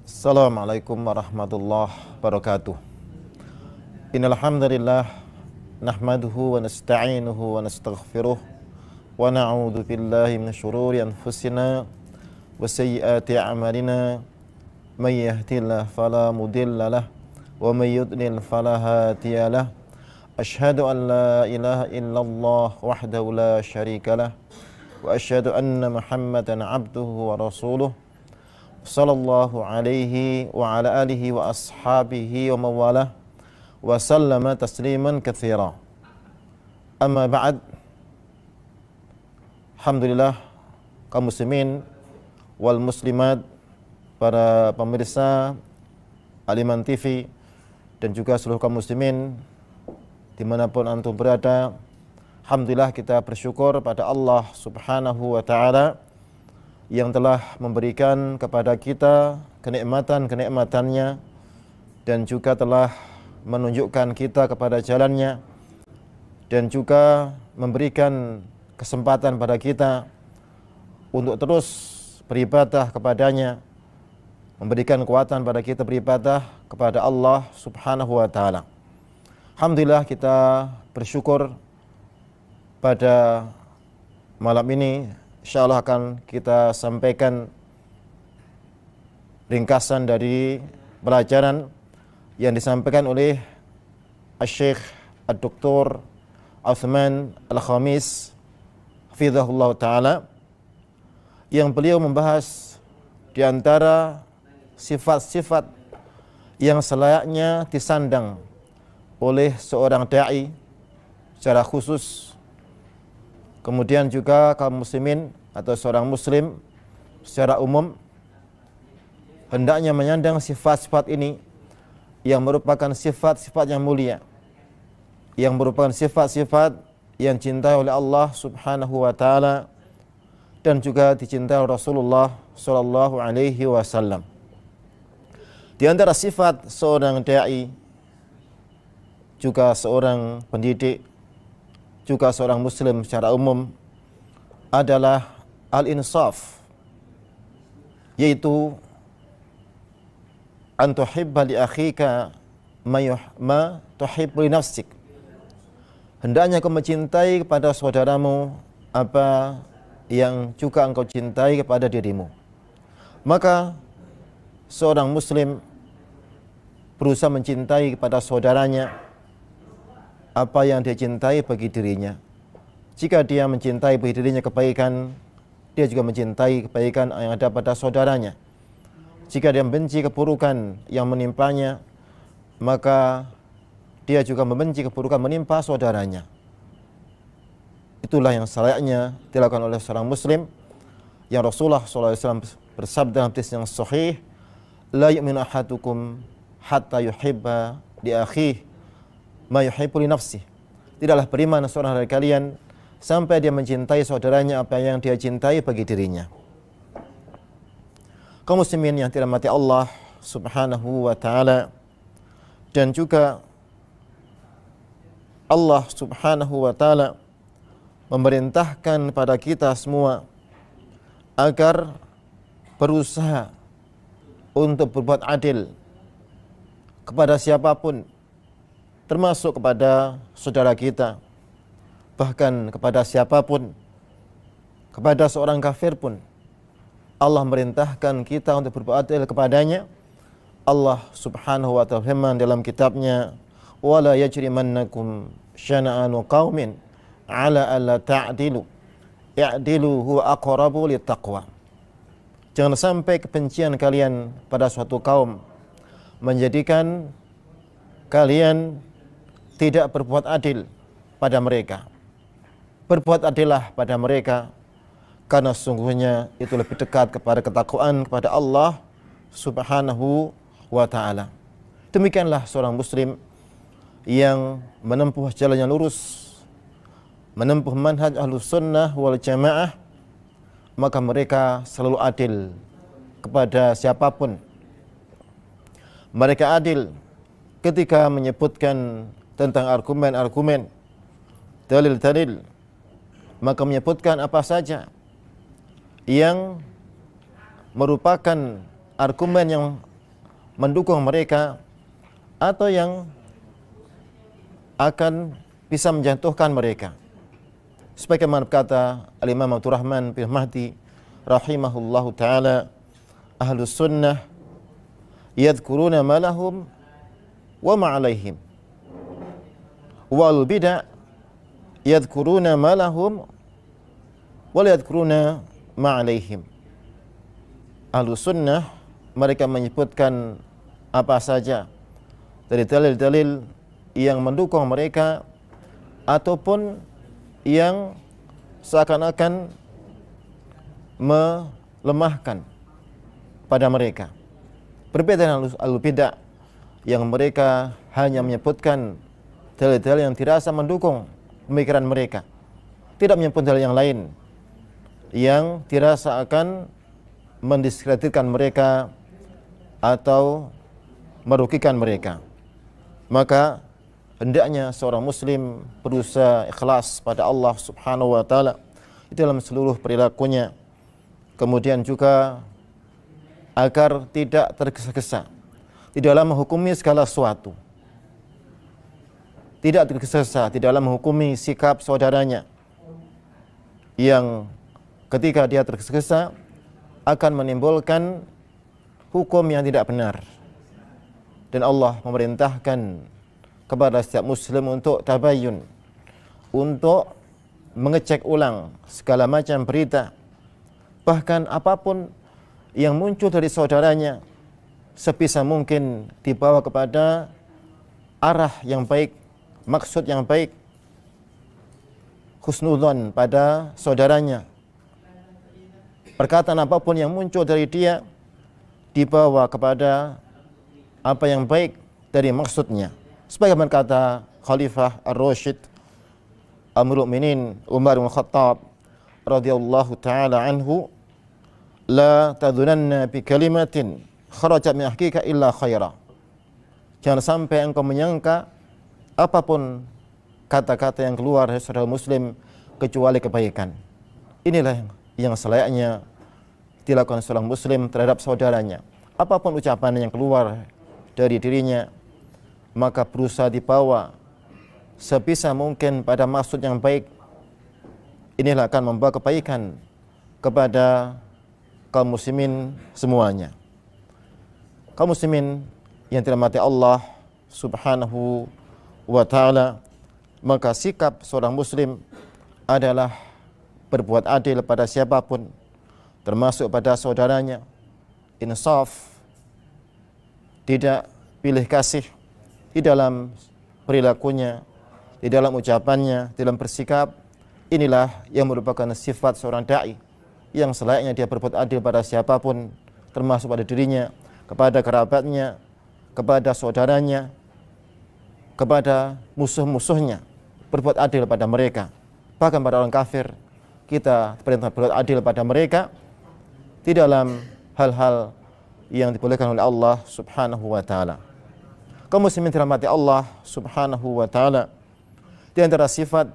Assalamualaikum warahmatullahi wabarakatuh. Innal hamdalillah nahmaduhu wa nasta'inuhu wa nastaghfiruh wa na'udzu billahi min syururi anfusina wa sayyiati a'malina. May yahdihillahu fala mudilla lahu wa may yudlil fala hadiya lahu. Asyhadu an la ilaha illallah wahdahu la syarika lahu wa asyhadu anna Muhammadan 'abduhu wa rasuluh. Sallallahu alaihi wa ala alihi wa ashabihi wa mawalah wa sallama tasliman katsira. Amma ba'd. Alhamdulillah kaum muslimin wal muslimat, para pemirsa Al-Iman TV dan juga seluruh kaum muslimin dimanapun antum berada. Alhamdulillah kita bersyukur pada Allah subhanahu wa ta'ala yang telah memberikan kepada kita kenikmatan-kenikmatannya dan juga telah menunjukkan kita kepada jalannya dan juga memberikan kesempatan pada kita untuk terus beribadah kepadanya, memberikan kekuatan pada kita beribadah kepada Allah subhanahu wa ta'ala. Alhamdulillah kita bersyukur pada malam ini insyaallah akan kita sampaikan ringkasan dari pelajaran yang disampaikan oleh Syekh Dr. Utsman Al-Khamis hafizahullah ta'ala, yang beliau membahas di antara sifat-sifat yang selayaknya disandang oleh seorang da'i secara khusus, kemudian juga kaum muslimin atau seorang muslim secara umum hendaknya menyandang sifat-sifat ini yang merupakan sifat-sifat yang mulia, yang merupakan sifat-sifat yang dicintai oleh Allah subhanahu wa ta'ala dan juga dicintai Rasulullah sallallahu alaihi wasallam. Di antara sifat seorang da'i, juga seorang pendidik, juga seorang muslim secara umum adalah al-insaf, yaitu an tuhibba li akhika ma tuhibbu li nafsik. Hendaknya kau mencintai kepada saudaramu apa yang juga engkau cintai kepada dirimu. Maka seorang muslim berusaha mencintai kepada saudaranya apa yang dia cintai bagi dirinya. Jika dia mencintai bagi dirinya kebaikan, dia juga mencintai kebaikan yang ada pada saudaranya. Jika dia membenci keburukan yang menimpanya, maka dia juga membenci keburukan menimpa saudaranya. Itulah yang selayaknya dilakukan oleh seorang muslim, yang Rasulullah SAW bersabda dalam hadis yang sahih, la yu'minu ahadukum hatta yuhibba li akhihi ma yuhibbu li nafsihi. Tidaklah beriman seorang dari kalian sampai dia mencintai saudaranya apa yang dia cintai bagi dirinya. Kaum muslimin yang dirahmati Allah subhanahu wa ta'ala, dan juga Allah subhanahu wa ta'ala memerintahkan pada kita semua agar berusaha untuk berbuat adil kepada siapapun, termasuk kepada saudara kita, bahkan kepada siapapun, kepada seorang kafir pun. Allah merintahkan kita untuk berbuat adil kepadanya. Allah subhanahu wa ta'ala firman dalam kitabnya, wala yajrimannakum syana'anu qaumin ala alla ta'dilu i'dilu huwa aqrabu littaqwa. Jangan sampai kebencian kalian pada suatu kaum menjadikan kalian tidak berbuat adil pada mereka. Berbuat adillah pada mereka, karena sungguhnya itu lebih dekat kepada ketakwaan kepada Allah subhanahu wa ta'ala. Demikianlah seorang muslim yang menempuh jalan yang lurus, menempuh manhaj ahlus sunnah wal jamaah, maka mereka selalu adil kepada siapapun. Mereka adil ketika menyebutkan tentang argumen-argumen, dalil-dalil, maka menyebutkan apa saja yang merupakan argumen yang mendukung mereka atau yang akan bisa menjatuhkan mereka. Sebagaimana berkata Al-Imam Abdurrahman bin Mahdi rahimahullahu taala, ahlus sunnah yadhkuruna ma lahum wa ma alaihim, wal bid'ah yadhkuruna ma lahum wa la yadhkuruna ma alaihim. Ahlus sunnah mereka menyebutkan apa saja dari dalil-dalil yang mendukung mereka ataupun yang seakan-akan melemahkan pada mereka. Berbeda dengan al-bidah yang mereka hanya menyebutkan dalil-dalil yang dirasa mendukung pemikiran mereka, tidak menyebut dalil yang lain yang dirasa akan mendiskreditkan mereka atau merugikan mereka. Maka hendaknya seorang muslim berusaha ikhlas pada Allah Subhanahu wa taala di dalam seluruh perilakunya. Kemudian juga agar tidak tergesa-gesa di dalam menghukumi segala sesuatu. Tidak tergesa-gesa di dalam menghukumi sikap saudaranya yang ketika dia tergesa-gesa akan menimbulkan hukum yang tidak benar. Dan Allah memerintahkan kepada setiap muslim untuk tabayyun, untuk mengecek ulang segala macam berita, bahkan apapun yang muncul dari saudaranya sebisa mungkin dibawa kepada arah yang baik, maksud yang baik, husnudzon pada saudaranya. Perkataan apapun yang muncul dari dia dibawa kepada apa yang baik dari maksudnya. Sebagaimana kata Khalifah Ar-Rasyid Amirul Mukminin Umar bin Khattab radhiyallahu taala anhu, la tadhunanna bi kalimatin kharajat min ahqika illa khaira. Jangan sampai engkau menyangka apapun kata-kata yang keluar dari saudara muslim kecuali kebaikan. Inilah yang selayaknya dilakukan seorang muslim terhadap saudaranya. Apapun ucapan yang keluar dari dirinya, maka berusaha dibawa sebisa mungkin pada maksud yang baik. Inilah akan membawa kebaikan kepada kaum muslimin semuanya. Kaum muslimin yang dirahmati Allah Subhanahu wa taala, maka sikap seorang muslim adalah berbuat adil pada siapapun, termasuk pada saudaranya, insaf, tidak pilih kasih di dalam perilakunya, di dalam ucapannya, di dalam bersikap. Inilah yang merupakan sifat seorang da'i, yang selayaknya dia berbuat adil pada siapapun, termasuk pada dirinya, kepada kerabatnya, kepada saudaranya, kepada musuh-musuhnya, berbuat adil pada mereka. Bahkan pada orang kafir, kita perintah berbuat adil pada mereka di dalam hal-hal yang dibolehkan oleh Allah Subhanahu wa taala. Kaum muslimin dirahmati Allah Subhanahu wa taala, di antara sifat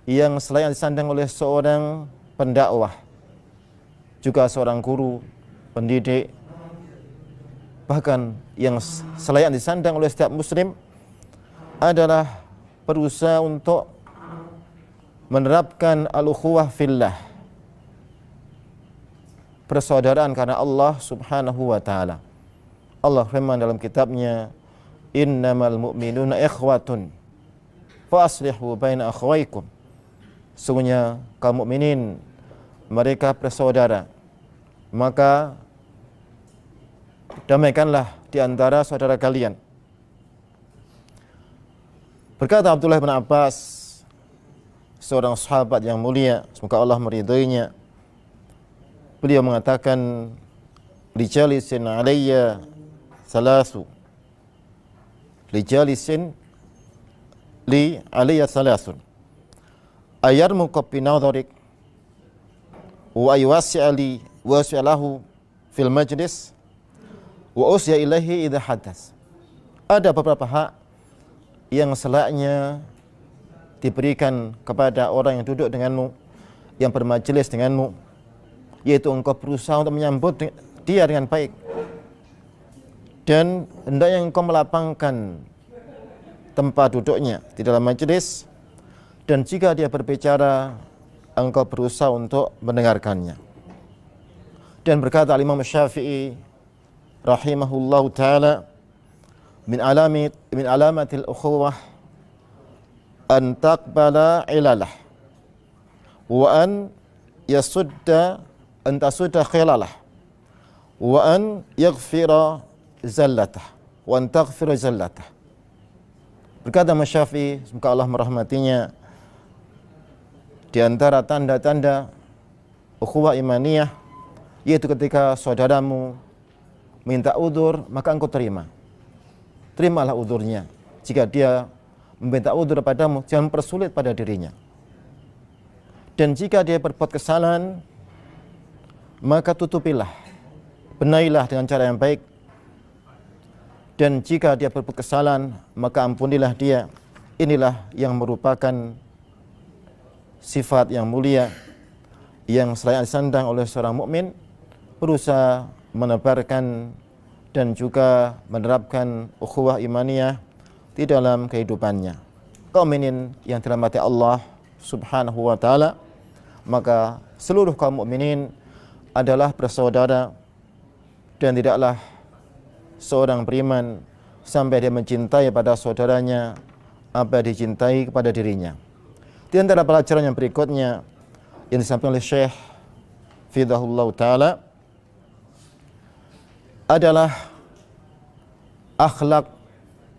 yang selayaknya disandang oleh seorang pendakwah, juga seorang guru, pendidik, bahkan yang selayaknya disandang oleh setiap muslim adalah berusaha untuk menerapkan al-ukhuwah fillah, persaudaraan karena Allah Subhanahu wa taala. Allah firman dalam kitabnya, innamal mu'minuna ikhwatun fa aslihu baina akhwaykum. Sungguhnya kaum mukminin mereka bersaudara, maka damaikanlah di antara saudara kalian. Berkata Abdullah bin Abbas, seorang sahabat yang mulia, semoga Allah meridhoinya, beliau mengatakan, lijalisin alayya salasu, lijalisin li alayya salasun, ayarmuka binadharik wa ayuwasi'ali wa wasi'alahu fil majlis wa usya ilaihi idha hadas. Ada beberapa hak yang selayaknya diberikan kepada orang yang duduk denganmu, yang bermajelis denganmu, yaitu engkau berusaha untuk menyambut dia dengan baik, dan hendaknya engkau melapangkan tempat duduknya di dalam majelis, dan jika dia berbicara engkau berusaha untuk mendengarkannya. Dan berkata Imam Syafi'i rahimahullahu taala, min alamatil ukhuwah an taqbala ilalah wa an tasudda khilalah wa an yaghfira zallatah wa an taghfira zallatah. Berkata Imam Syafi'i, semoga Allah merahmatinya, di antara tanda-tanda ukhuwah imaniyah yaitu ketika saudaramu minta udzur, maka engkau terimalah udzurnya. Jika dia meminta udzur padamu, jangan persulit pada dirinya. Dan jika dia berbuat kesalahan, maka tutupilah, benailah dengan cara yang baik. Dan jika dia berbuat kesalahan, maka ampunilah dia. Inilah yang merupakan sifat yang mulia yang selain disandang oleh seorang mukmin, berusaha menebarkan dan juga menerapkan ukhuwah imaniyah di dalam kehidupannya. Kaum mukminin yang dirahmati Allah Subhanahu wa taala, maka seluruh kaum mukminin adalah bersaudara, dan tidaklah seorang beriman sampai dia mencintai pada saudaranya apa yang dicintai kepada dirinya. Di antara pelajaran yang berikutnya yang disampaikan oleh Syekh Fidahullah taala adalah akhlak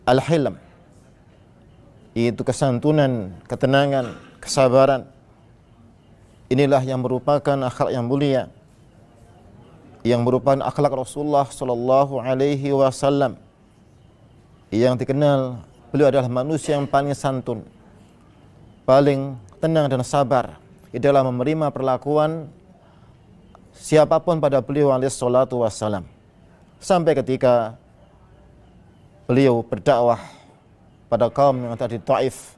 al-hilm, yaitu kesantunan, ketenangan, kesabaran. Inilah yang merupakan akhlak yang mulia, yang merupakan akhlak Rasulullah sallallahu alaihi wasallam, yang dikenal beliau adalah manusia yang paling santun, paling tenang dan sabar di dalam menerima perlakuan siapapun pada beliau alaihi salatu wassalam. Sampai ketika beliau berdakwah pada kaum yang ada di Taif,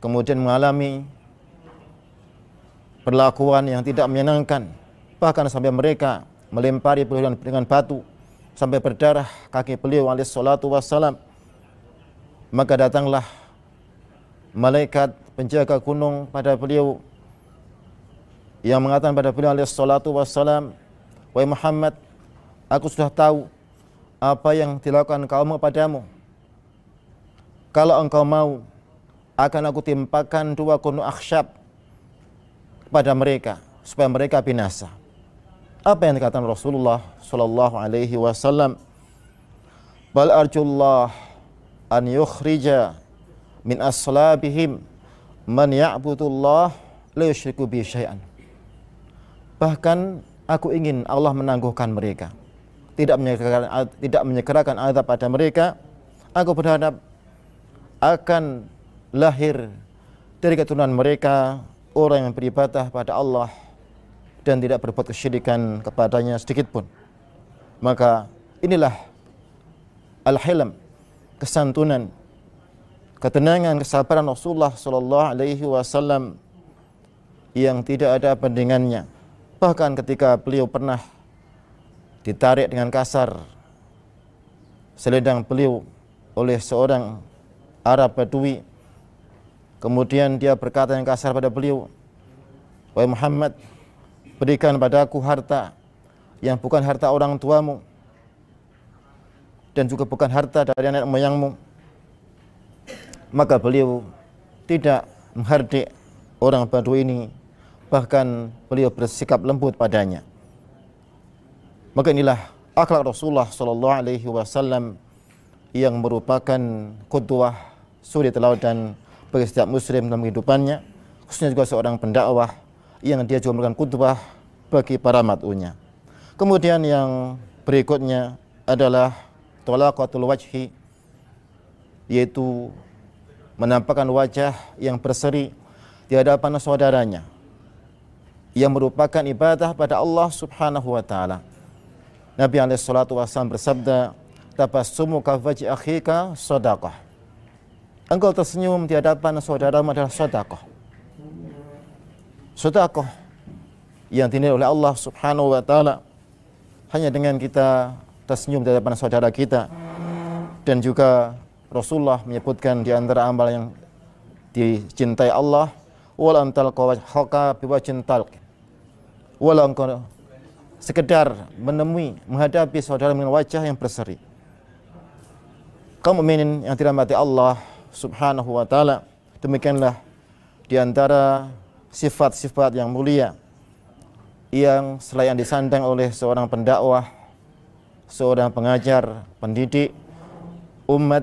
kemudian mengalami perlakuan yang tidak menyenangkan, bahkan sampai mereka melempari beliau dengan batu sampai berdarah kaki beliau alaihi salatu wassalam. Maka datanglah malaikat penjaga gunung pada beliau yang mengatakan pada beliau alaihi salatu wassalam, wahai Muhammad, aku sudah tahu apa yang dilakukan kaummu padamu. Kalau engkau mau, akan aku timpakan 2 gunung akhsyab kepada mereka supaya mereka binasa. Apa yang dikatakan Rasulullah sallallahu alaihi wasallam? Bal arjullah an yukhrija min aslabihim man ya'budullah la yusyriku bi syai'an. Bahkan aku ingin Allah menangguhkan mereka, tidak menyegerakan azab pada mereka. Aku berharap akan lahir dari keturunan mereka orang yang beribadah pada Allah dan tidak berbuat kesyirikan kepadanya sedikit pun. Maka inilah al-hilm, kesantunan, ketenangan, kesabaran Rasulullah sallallahu alaihi wasallam yang tidak ada bandingannya. Bahkan ketika beliau pernah ditarik dengan kasar selendang beliau oleh seorang Arab Badui, kemudian dia berkata yang kasar pada beliau, wahai Muhammad, berikan padaku harta yang bukan harta orang tuamu dan juga bukan harta dari nenek moyangmu. Maka beliau tidak menghardik orang Badui ini, bahkan beliau bersikap lembut padanya. Maka inilah akhlak Rasulullah sallallahu alaihi wasallam yang merupakan qudwah, suri teladan bagi setiap muslim dalam kehidupannya, khususnya juga seorang pendakwah yang dia juga merupakan qudwah bagi para mat'unya. Kemudian yang berikutnya adalah talaqatul wajhi, yaitu menampakkan wajah yang berseri di hadapan saudaranya, yang merupakan ibadah pada Allah Subhanahu wa taala. Nabi alaihi salatu wasallam bersabda, tabassumuka fi akhika shadaqah. Engkau tersenyum di hadapan saudaramu adalah sedekah. Sedekah yang dinilai oleh Allah Subhanahu wa taala hanya dengan kita tersenyum di hadapan saudara kita. Dan juga Rasulullah menyebutkan di antara amal yang dicintai Allah, wala antal qawajhaka biwajhin talq. Walau engkau sekedar menemui, menghadapi saudara dengan wajah yang berseri. Kaum mukminin yang dirahmati Allah Subhanahu wa taala, demikianlah di antara sifat-sifat yang mulia yang selain disandang oleh seorang pendakwah, seorang pengajar, pendidik umat,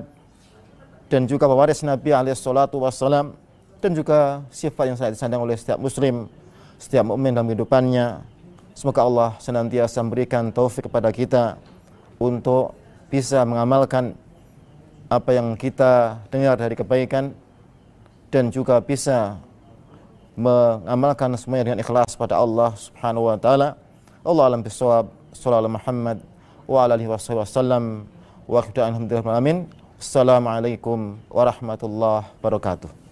dan juga pewaris Nabi alaihi salatu wassalam, dan juga sifat yang selain disandang oleh setiap muslim, setiap mukmin dalam kehidupannya. Semoga Allah senantiasa memberikan taufik kepada kita untuk bisa mengamalkan apa yang kita dengar dari kebaikan, dan juga bisa mengamalkan semuanya dengan ikhlas pada Allah Subhanahu wa taala. Allah alam bisawab. Sallallahu Muhammad wa ala alihi wasallam wa alhamdulillah. Amin. Assalamualaikum warahmatullahi wabarakatuh.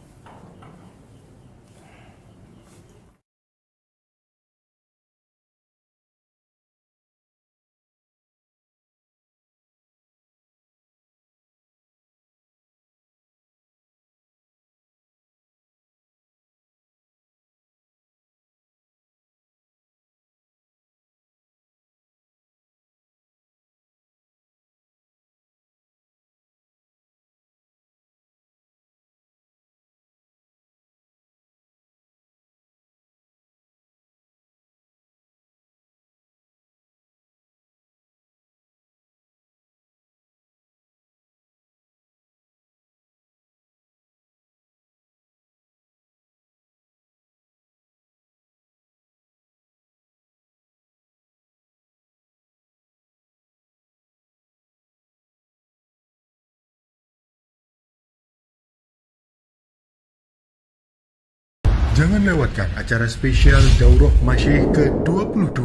Jangan lewatkan acara spesial Daurah Masyayikh ke-22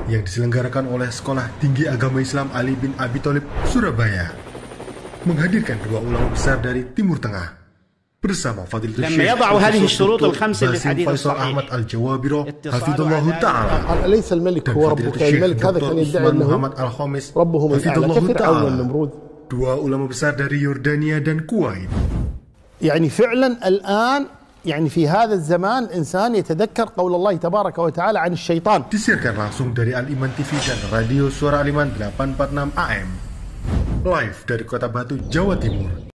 yang diselenggarakan oleh Sekolah Tinggi Agama Islam Ali bin Abi Thalib, Surabaya, menghadirkan dua ulama besar dari Timur Tengah bersama Fadilatul Syekh Basim Faisal Ahmad Al-Jawabiro Hafidhullahu Ta'ala dan Fadilatul Syekh Dr. Usman Muhammad Al-Khamis Hafidhullahu Ta'ala, dua ulama besar dari Yordania dan Kuwait. يعني فعلا الآن يعني في هذا الزمان الإنسان يتذكر قول الله تبارك وتعالى عن الشيطان. Disiarkan langsung dari Al-Iman TV dan Radio Suara Al-Iman 846 AM. Live dari Kota Batu, Jawa Timur.